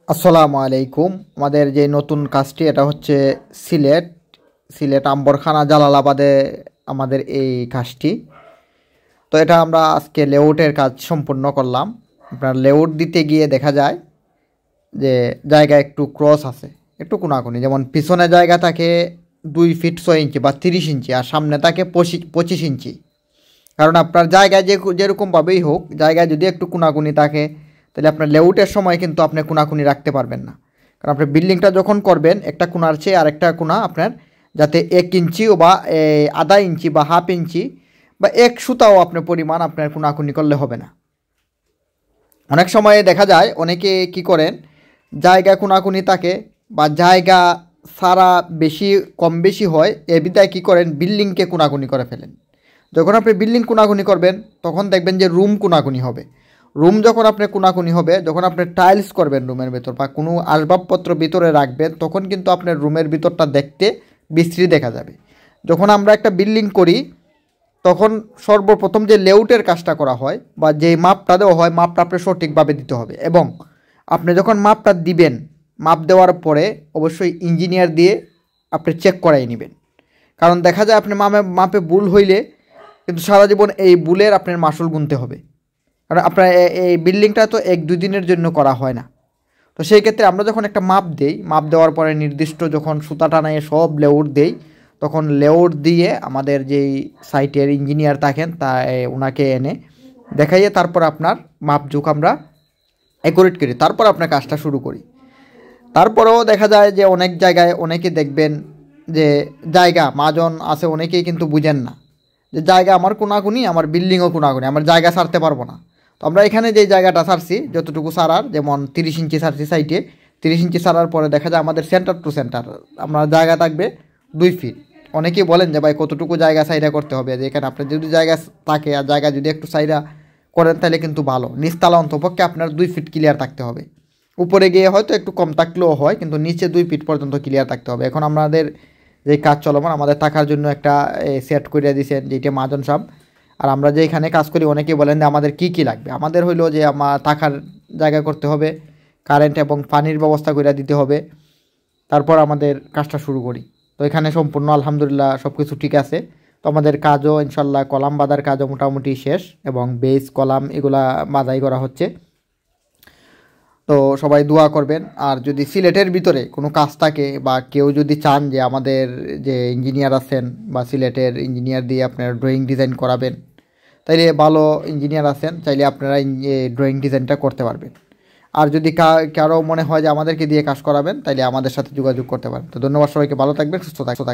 আসসালামু আলাইকুম। আমাদের যে নতুন কাজটি এটা হচ্ছে সিলেট আম্বরখানা জালালাবাদে আমাদের এই কাজটি। তো এটা আমরা আজকে লেআউটের কাজ সম্পূর্ণ করলাম। আপনার লেআউট দিতে গিয়ে দেখা যায় যে জায়গা একটু ক্রস আছে, একটু কোনাকুনি, যেমন পিছনে জায়গা থাকে 2 ফিট 6 ইঞ্চি বা 30 ইঞ্চি, আর সামনে থাকে 25 ইঞ্চি। কারণ আপনার জায়গায় যেরকমভাবেই হোক, জায়গায় যদি একটু কোনাকুনি থাকে তাহলে আপনার লেআউটের সময় কিন্তু আপনি কোনাকুনি রাখতে পারবেন না। কারণ আপনি বিল্ডিংটা যখন করবেন একটা কোনার চেয়ে আরেকটা কোনা আপনার যাতে 1 ইঞ্চি বা আধা ইঞ্চি বা হাফ ইঞ্চি বা 1 সুতাও আপনার পরিমাণ আপনার কোনাকুনি করলে হবে না। অনেক সময়ে দেখা যায় অনেকে কি করেন, জায়গা কোনাকুনি থাকে বা জায়গা সারা কম বেশি হয়, এ বিধায় কী করেন, বিল্ডিংকে কোনাকুনি করে ফেলেন। যখন আপনি বিল্ডিং কোনাকুনি করবেন তখন দেখবেন যে রুম কোনাকুনি হবে। রুম যখন আপনি কোনাকুনি হবে, যখন আপনি টাইলস করবেন রুমের ভেতর বা কোনো আসবাবপত্র ভিতরে রাখবেন, তখন কিন্তু আপনার রুমের ভিতরটা দেখতে বিশ্রী দেখা যাবে। যখন আমরা একটা বিল্ডিং করি তখন সর্বপ্রথম যে লেআউটের কাজটা করা হয় বা যে মাপটা দেওয়া হয়, মাপটা আপনি সঠিকভাবে দিতে হবে। এবং আপনি যখন মাপটা দিবেন, মাপ দেওয়ার পরে অবশ্যই ইঞ্জিনিয়ার দিয়ে আপনি চেক করাই নেবেন। কারণ দেখা যায় আপনি মাপে ভুল হইলে কিন্তু সারা জীবন এই ভুলের আপনার মাসুল গুনতে হবে। কারণ আপনার এই বিল্ডিংটা তো 1-2 দিনের জন্য করা হয় না। তো সেই ক্ষেত্রে আমরা যখন একটা মাপ দেই, মাপ দেওয়ার পরে নির্দিষ্ট যখন সুতা টানায় সব লেআউট দেই, তখন লেআউট দিয়ে আমাদের যেই সাইটের ইঞ্জিনিয়ার থাকেন ওনাকে এনে দেখাইয়ে তারপর আপনার মাপঝোঁক আমরা অ্যাকুরেট করি, তারপর আপনার কাজটা শুরু করি। তারপরেও দেখা যায় যে অনেক জায়গায় অনেকে দেখবেন যে জায়গা মাজন আছে, অনেকেই কিন্তু বুঝেন না যে জায়গা আমার কোনাকুনি, আমার বিল্ডিংও কোনাকুনি, আমার জায়গা ছাড়তে পারবো না। তো আমরা এখানে যে জায়গাটা ছাড়ছি, যতটুকু ছাড়ার, যেমন 30 ইঞ্চি ছাড়ছি সাইটে, 30 ইঞ্চি ছাড়ার পরে দেখা যায় আমাদের সেন্টার টু সেন্টার আমরা জায়গা থাকবে 2 ফিট। অনেকেই বলেন যে ভাই কতটুকু জায়গা সাইডা করতে হবে, যে এখানে আপনার যদি জায়গা থাকে আর জায়গা যদি একটু সাইডা করেন তাহলে কিন্তু ভালো। নিচতলা অন্তপক্ষে আপনার 2 ফিট ক্লিয়ার থাকতে হবে। উপরে গিয়ে হয়তো একটু কম থাকলেও হয়, কিন্তু নিচে 2 ফিট পর্যন্ত ক্লিয়ার থাকতে হবে। এখন আমাদের যে কাজ চলমান, আমাদের থাকার জন্য একটা সেট করে দিয়েছেন যেটা মাজন সাহেব। আর আমরা যে এখানে কাজ করি অনেকেই বলেন যে আমাদের কি লাগবে। আমাদের হইলো যে আমার থাকার জায়গা করতে হবে, কারেন্ট এবং পানির ব্যবস্থা করে দিতে হবে, তারপর আমাদের কাজটা শুরু করি। তো এখানে সম্পূর্ণ আলহামদুলিল্লাহ সব কিছু ঠিক আছে। তো আমাদের কাজও ইনশাল্লাহ কলাম বাঁধার কাজও মোটামুটি শেষ, এবং বেস কলাম এগুলা বাঁধাই করা হচ্ছে। তো সবাই দোয়া করবেন। আর যদি সিলেটের ভিতরে কোনো কাজ থাকে বা কেউ যদি চান যে আমাদের যে ইঞ্জিনিয়ার আছেন বা সিলেটের ইঞ্জিনিয়ার দিয়ে আপনারা ড্রয়িং ডিজাইন করাবেন, তাইলে ভালো ইঞ্জিনিয়ার আছেন, চাইলে আপনারা ড্রয়িং ডিজাইনটা করতে পারবেন। আর যদি কারো মনে হয় যে আমাদেরকে দিয়ে কাজ করাবেন, তাইলে আমাদের সাথে যোগাযোগ করতে পারেন। তো ধন্যবাদ সবাইকে, ভালো থাকবেন, সুস্থ থাকবেন।